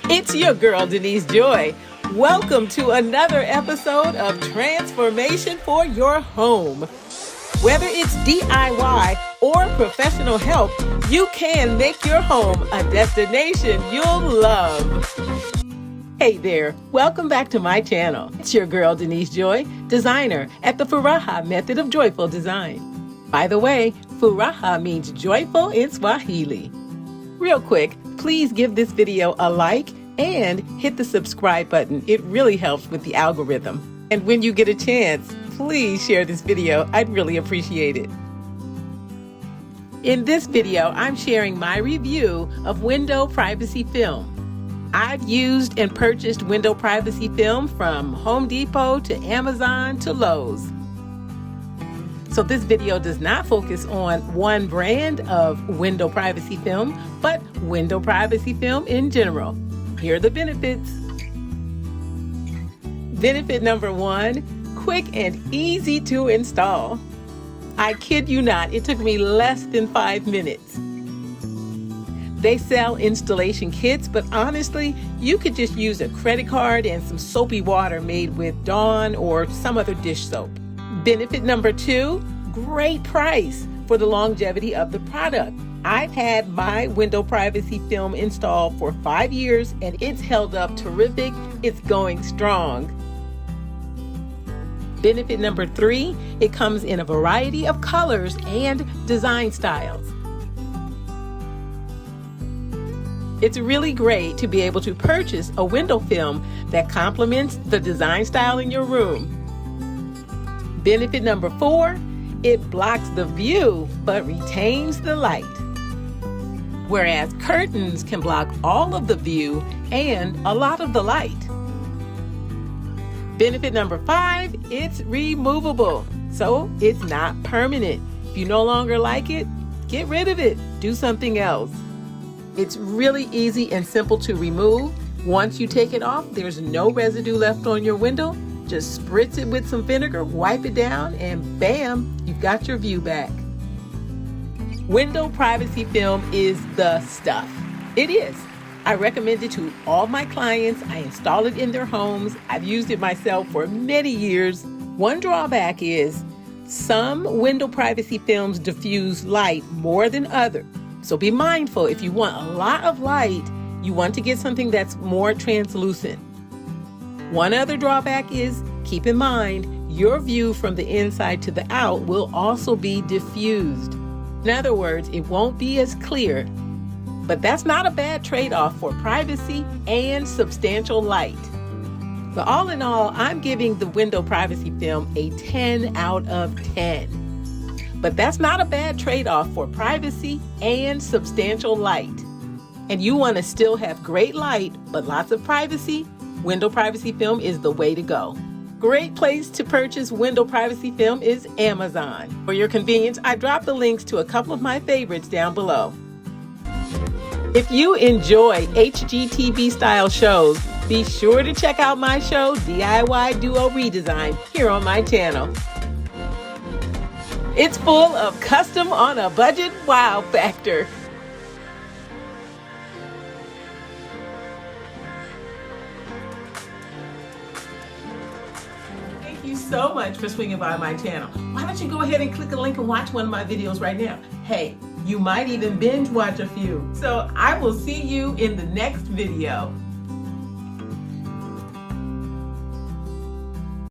It's your girl, Denise Joy. Welcome to another episode of Transformation for Your Home. Whether it's DIY or professional help, you can make your home a destination you'll love. Hey there, welcome back to my channel. It's your girl, Denise Joy, designer at the Furaha method of joyful design. By the way, Furaha means joyful in Swahili. Real quick, please give this video a like and hit the subscribe button. It really helps with the algorithm. And when you get a chance, please share this video. I'd really appreciate it. In this video, I'm sharing my review of window privacy film. I've used and purchased window privacy film from Home Depot to Amazon to Lowe's. So this video does not focus on one brand of window privacy film, but window privacy film in general. Here are the benefits. Benefit number 1, quick and easy to install. I kid you not, it took me less than 5 minutes. They sell installation kits, but honestly, you could just use a credit card and some soapy water made with Dawn or some other dish soap. Benefit number 2, great price for the longevity of the product. I've had my window privacy film installed for 5 years and it's held up terrific. It's going strong. Benefit number 3, it comes in a variety of colors and design styles. It's really great to be able to purchase a window film that complements the design style in your room. Benefit number 4, it blocks the view but retains the light. Whereas curtains can block all of the view and a lot of the light. Benefit number 5, it's removable, so it's not permanent. If you no longer like it, get rid of it, do something else. It's really easy and simple to remove. Once you take it off, there's no residue left on your window. Just spritz it with some vinegar, wipe it down, and bam, you've got your view back. Window privacy film is the stuff. It is. I recommend it to all my clients. I install it in their homes. I've used it myself for many years. One drawback is some window privacy films diffuse light more than others. So be mindful, if you want a lot of light, you want to get something that's more translucent. One other drawback is, keep in mind, your view from the inside to the out will also be diffused. In other words, it won't be as clear, but that's not a bad trade-off for privacy and substantial light. But all in all, I'm giving the window privacy film a 10 out of 10. But that's not a bad trade-off for privacy and substantial light. And you want to still have great light, but lots of privacy? Window privacy film is the way to go. Great place to purchase window privacy film is Amazon. For your convenience, I dropped the links to a couple of my favorites down below. If you enjoy HGTV style shows, be sure to check out my show, DIY Duo Redesign, here on my channel. It's full of custom on a budget wow factor. Thank you so much for swinging by my channel. Why don't you go ahead and click a link and watch one of my videos right now? Hey, you might even binge watch a few. So I will see you in the next video.